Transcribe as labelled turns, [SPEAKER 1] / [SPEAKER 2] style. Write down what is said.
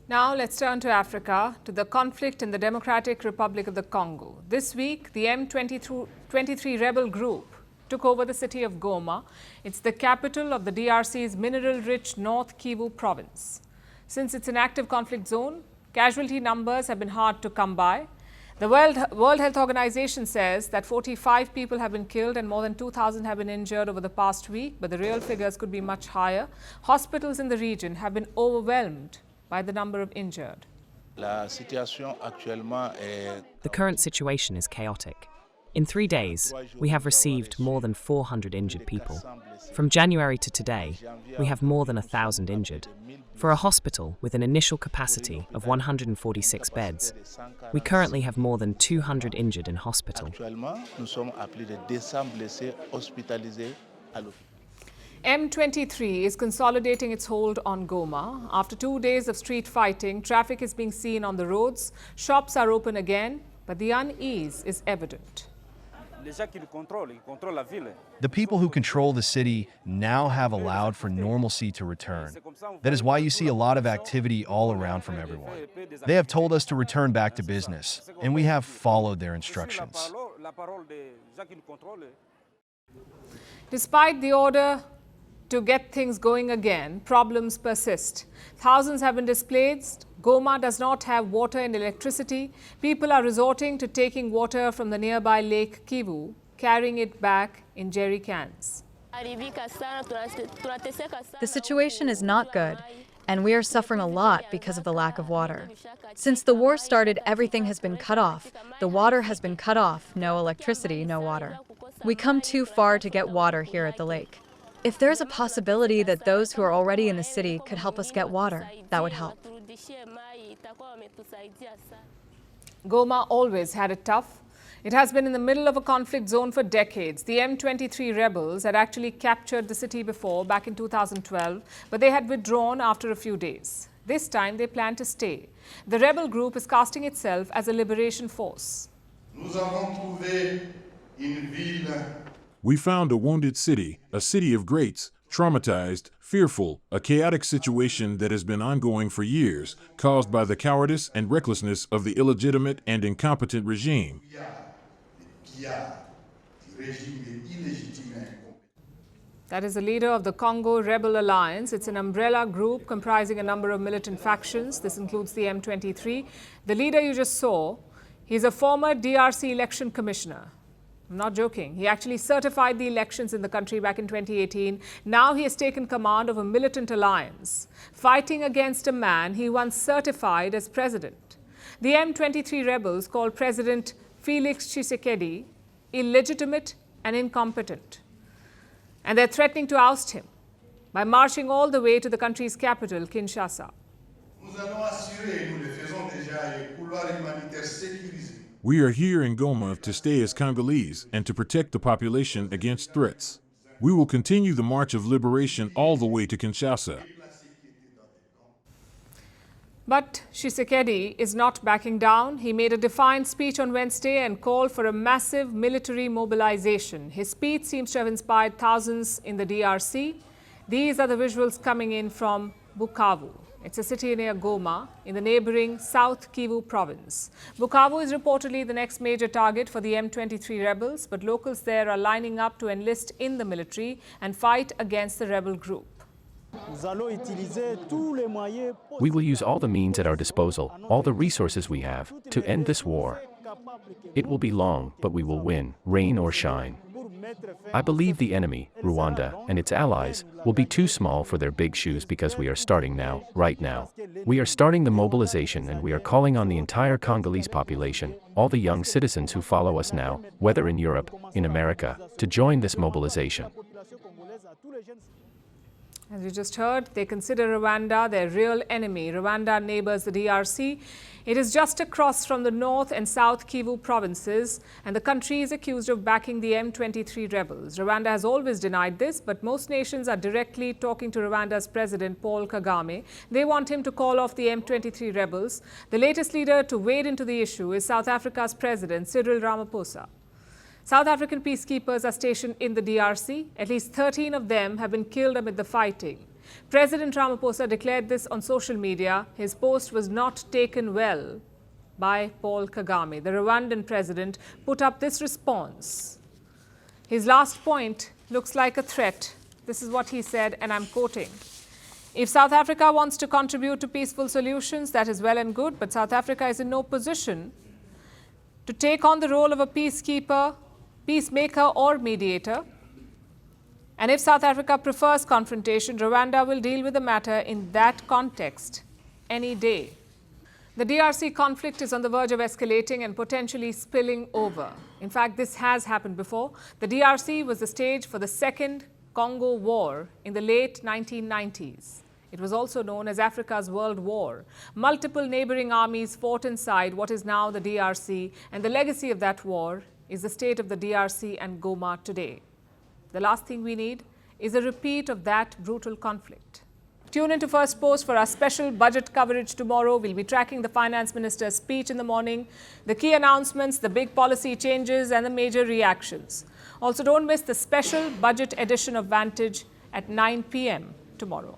[SPEAKER 1] Now let's turn to Africa, to the conflict in the Democratic Republic of the Congo. This week, the M23 rebel group took over the city of Goma. It's the capital of the DRC's mineral-rich North Kivu province. Since it's an active conflict zone, casualty numbers have been hard to come by. The World Health Organization says that 45 people have been killed and more than 2,000 have been injured over the past week, but the real figures could be much higher. Hospitals in the region have been overwhelmed by the number of injured.
[SPEAKER 2] The
[SPEAKER 3] current situation is chaotic. In 3 days, we have received more than 400 injured people. From January to today, we have more than 1,000 injured. For a hospital with an initial capacity of 146 beds, we currently have more than 200 injured in hospital.
[SPEAKER 1] M23 is consolidating its hold on Goma. After 2 days of street fighting, traffic is being seen on the roads. Shops are open again, but the unease is evident.
[SPEAKER 4] The people who control the city now have allowed for normalcy to return. That is why you see a lot of activity all around from everyone. They have told us to return back to business, and we have followed their instructions.
[SPEAKER 1] Despite the order to get things going again, problems persist. Thousands have been displaced. Goma does not have water and electricity. People are resorting to taking water from the nearby Lake Kivu, carrying it back in jerry cans.
[SPEAKER 5] The situation is not good, and we are suffering a lot because of the lack of water. Since the war started, everything has been cut off. The water has been cut off. No electricity, no water. We come too far to get water here at the lake. If there's a possibility that those who are already in the city could help us get water, that would help.
[SPEAKER 1] Goma always had it tough. It has been in the middle of a conflict zone for decades. The M23 rebels had actually captured the city before, back in 2012, but they had withdrawn after a few days. This time they plan to stay. The rebel group is casting itself as a liberation force.
[SPEAKER 6] We found a wounded city, a city of greats, traumatized, fearful, a chaotic situation that has been ongoing for years, caused by the cowardice and recklessness of the illegitimate and incompetent regime.
[SPEAKER 1] That is the leader of the Congo Rebel Alliance. It's an umbrella group comprising a number of militant factions. This includes the M23. The leader you just saw, he's a former DRC election commissioner. I'm not joking. He actually certified the elections in the country back in 2018. Now he has taken command of a militant alliance, fighting against a man he once certified as president. The M23 rebels call President Felix Tshisekedi illegitimate and incompetent. And they're threatening to oust him by marching all the way to the country's capital, Kinshasa.
[SPEAKER 6] We are here in Goma to stay as Congolese and to protect the population against threats. We will continue the march of liberation all the way to Kinshasa.
[SPEAKER 1] But Tshisekedi is not backing down. He made a defiant speech on Wednesday and called for a massive military mobilization. His speech seems to have inspired thousands in the DRC. These are the visuals coming in from Bukavu. It's a city near Goma in the neighboring South Kivu province. Bukavu is reportedly the next major target for the M23 rebels, but locals there are lining up to enlist in the military and fight against the rebel group.
[SPEAKER 7] We will use all the means at our disposal, all the resources we have, to end this war. It will be long, but we will win, rain or shine. I believe the enemy, Rwanda, and its allies, will be too small for their big shoes because we are starting now, right now. We are starting the mobilization and we are calling on the entire Congolese population, all the young citizens who follow us now, whether in Europe, in America, to join this mobilization.
[SPEAKER 1] As you just heard, they consider Rwanda their real enemy. Rwanda neighbors the DRC. It is just across from the North and South Kivu provinces, and the country is accused of backing the M23 rebels. Rwanda has always denied this, but most nations are directly talking to Rwanda's president, Paul Kagame. They want him to call off the M23 rebels. The latest leader to wade into the issue is South Africa's president, Cyril Ramaphosa. South African peacekeepers are stationed in the DRC. At least 13 of them have been killed amid the fighting. President Ramaphosa declared this on social media. His post was not taken well by Paul Kagame. The Rwandan president put up this response. His last point looks like a threat. This is what he said, and I'm quoting. If South Africa wants to contribute to peaceful solutions, that is well and good, but South Africa is in no position to take on the role of a peacekeeper, peacemaker or mediator. And if South Africa prefers confrontation, Rwanda will deal with the matter in that context any day. The DRC conflict is on the verge of escalating and potentially spilling over. In fact, this has happened before. The DRC was the stage for the Second Congo War in the late 1990s. It was also known as Africa's World War. Multiple neighboring armies fought inside what is now the DRC, and the legacy of that war is the state of the DRC and Goma today. The last thing we need is a repeat of that brutal conflict. Tune into Firstpost for our special budget coverage tomorrow. We'll be tracking the finance minister's speech in the morning, the key announcements, the big policy changes, and the major reactions. Also, don't miss the special budget edition of Vantage at 9 p.m. tomorrow.